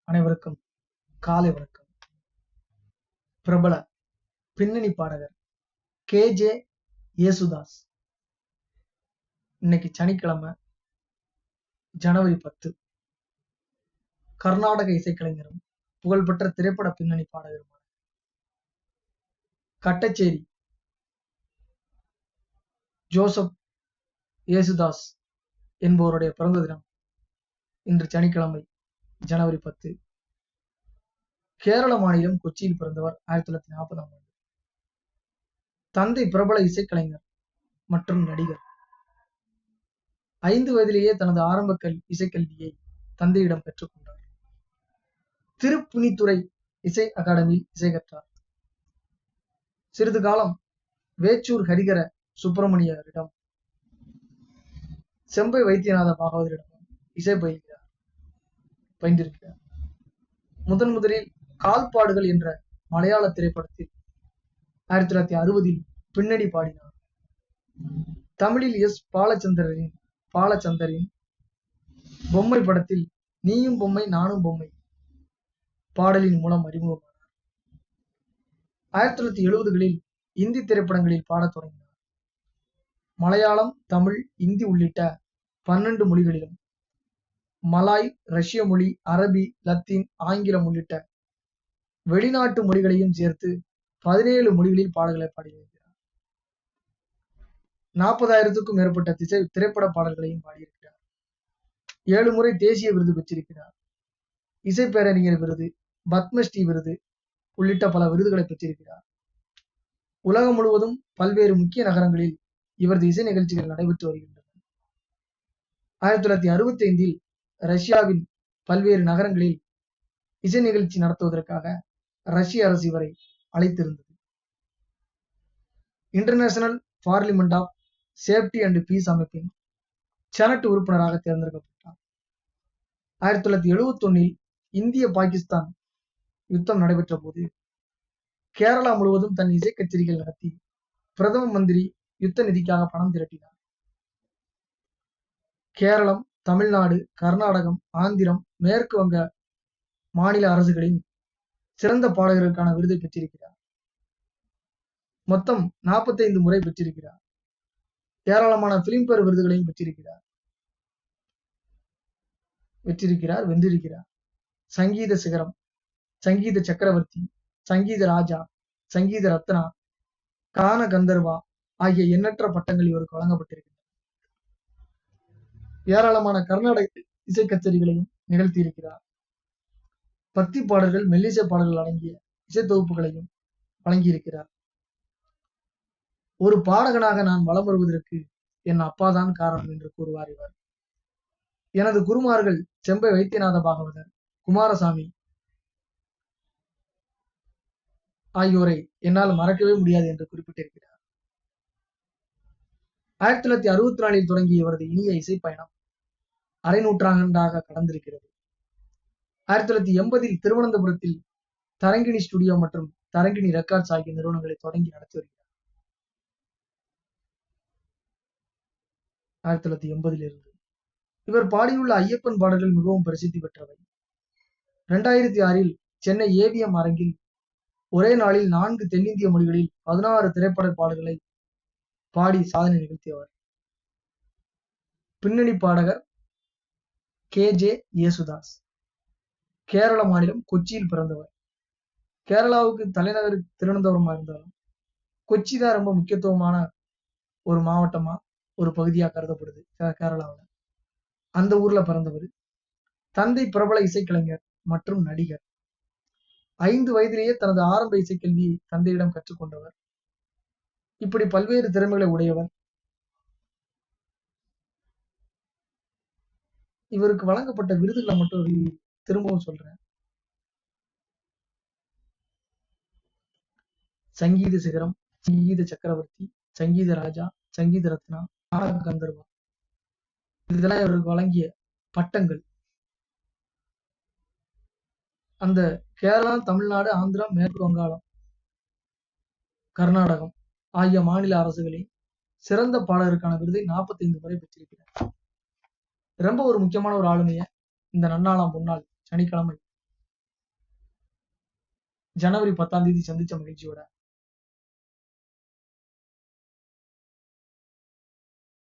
அனைவருக்கும் காலை வணக்கம். பிரபல பின்னணி பாடகர் KJ யேசுதாஸ் இன்னைக்கு சனிக்கிழமை ஜனவரி 10. கர்நாடக இசைக்கலைஞரும் புகழ்பெற்ற திரைப்பட பின்னணி பாடகருமான கட்டச்சேரி ஜோசப் யேசுதாஸ் என்பவருடைய பிறந்த தினம் இன்று சனிக்கிழமை ஜனவரி 10. கேரள மாநிலம் கொச்சியில் பிறந்தவர். 1940ஆம் ஆண்டு. தந்தை பிரபல இசைக்கலைஞர் மற்றும் நடிகர். 5 வயதிலேயே தனது ஆரம்ப இசைக்கல்வியை தந்தையிடம் பெற்றுக்கொண்டார். திருப்புனித்துறை இசை அகாடமியில் இசை கற்றார். சிறிது காலம் வேச்சூர் ஹரிகர சுப்பிரமணியரிடம், செம்பை வைத்தியநாத பாகவதரிடம் இசை பயின்றிருக்கிறார். முதலில் கால்பாடுகள் என்ற மலையாள திரைப்படத்தில் 1960இல் பின்னணி பாடினார். தமிழில் எஸ். பாலச்சந்தரின் பொம்மை படத்தில் நீயும் பொம்மை நானும் பொம்மை பாடலின் மூலம் அறிமுகமானார். 1970களில் இந்தி திரைப்படங்களில் பாடத் தொடங்கினார். மலையாளம், தமிழ், இந்தி உள்ளிட்ட 12 மொழிகளிலும், மலாய், ரஷ்ய மொழி, அரபி, லத்தீன், ஆங்கிலம் உள்ளிட்ட வெளிநாட்டு மொழிகளையும் சேர்த்து 17 மொழிகளில் பாடல்களை பாடியிருக்கிறார். 40,000க்கும் மேற்பட்ட திரைப்பட பாடல்களையும் பாடியிருக்கிறார். 7 முறை தேசிய விருது பெற்றிருக்கிறார். இசை பேரறிஞர் விருது, பத்மஸ்ரீ விருது உள்ளிட்ட பல விருதுகளை பெற்றிருக்கிறார். உலகம் முழுவதும் பல்வேறு முக்கிய நகரங்களில் இவரது இசை நிகழ்ச்சிகள் நடைபெற்று வருகின்றன. 1965இல் ரஷ்யாவின் பல்வேறு நகரங்களில் இசை நிகழ்ச்சி நடத்துவதற்காக ரஷ்ய அரசு இவரை அழைத்திருந்தது. International parliament of safety and peace அமைப்பின் செனட் உறுப்பினராக தேர்ந்தெடுக்கப்பட்டார். 1971இல் இந்திய பாகிஸ்தான் யுத்தம் நடைபெற்ற போது கேரளா முழுவதும் தன் இசை கச்சேரிகள் நடத்தி பிரதம மந்திரி யுத்த நிதிக்காக பணம் திரட்டினார். கேரளம், தமிழ்நாடு, கர்நாடகம், ஆந்திரம், மேற்கு வங்க மாநில அரசுகளின் சிறந்த பாடகருக்கான விருதை பெற்றிருக்கிறார். மொத்தம் 45 முறை பெற்றிருக்கிறார். ஏராளமான பிலிம்பேர் விருதுகளையும் வென்றிருக்கிறார். சங்கீத சிகரம், சங்கீத சக்கரவர்த்தி, சங்கீத ராஜா, சங்கீத ரத்னா, கான கந்தர்வா ஆகிய எண்ணற்ற பட்டங்கள் இவருக்கு வழங்கப்பட்டிருக்கின்றன. ஏராளமான கர்நாடக இசை கச்சேரிகளையும் நிகழ்த்தியிருக்கிறார். பக்தி பாடல்கள், மெல்லிசை பாடல்கள் அடங்கிய இசை தொகுப்புகளையும் வழங்கியிருக்கிறார். ஒரு பாடகனாக நான் வலம் வருவதற்கு என் அப்பாதான் காரணம் என்று கூறுவார் இவர். எனது குருமார்கள் செம்பை வைத்தியநாத பாகவதர், குமாரசாமி ஆகியோரை என்னால் மறக்கவே முடியாது என்று குறிப்பிட்டிருக்கிறார். 1964இல் தொடங்கிய இவரது இனிய இசை பயணம் அரை நூற்றாண்டாக கடந்திருக்கிறது. 1980இல் திருவனந்தபுரத்தில் தரங்கிணி ஸ்டுடியோ மற்றும் தரங்கிணி ரெக்கார்ட்ஸ் ஆகிய நிறுவனங்களை தொடங்கி நடத்தி வருகிறார். 1980இலிருந்து இவர் பாடியுள்ள ஐயப்பன் பாடல்கள் மிகவும் பிரசித்தி பெற்றவை. 2006இல் சென்னை AVM அரங்கில் ஒரே நாளில் 4 தென்னிந்திய மொழிகளில் 16 திரைப்பட பாடல்களை பாடி சாதனை நிகழ்த்தியவர். பின்னணி பாடகர் KJ யேசுதாஸ் கேரள மாநிலம் கொச்சியில் பிறந்தவர். கேரளாவுக்கு தலைநகர் திருவனந்தபுரமா இருந்தாலும் கொச்சி தான் ரொம்ப முக்கியத்துவமான ஒரு மாவட்டமா, ஒரு பகுதியா கருதப்படுது கேரளாவில். அந்த ஊர்ல பிறந்தவர். தந்தை பிரபல இசைக்கலைஞர் மற்றும் நடிகர். 5 வயதிலேயே தனது ஆரம்ப இசைக்கல்வியை தந்தையிடம் கற்றுக்கொண்டவர். இப்படி பல்வேறு திறமைகளை உடையவர். இவருக்கு வழங்கப்பட்ட விருதுகளை மட்டும் திரும்பவும் சொல்றேன். சங்கீத சிகரம், சங்கீத சக்கரவர்த்தி, சங்கீத ராஜா, சங்கீத ரத்னா, கான கந்தர்வா இதெல்லாம் இவருக்கு வழங்கிய பட்டங்கள். அந்த கேரளா, தமிழ்நாடு, ஆந்திரா, மேற்கு வங்காளம், கர்நாடகம் ஆகிய மாநில அரசுகளின் சிறந்த பாடகருக்கான விருதை 45 முறை பெற்றிருக்கிறார். ரொம்ப ஒரு முக்கியமான ஒரு ஆளுமையை இந்த நன்னாளாம் பொன்னாள் சனிக்கிழமை ஜனவரி 10ஆம் தேதி சந்திச்ச மகிழ்ச்சியோட.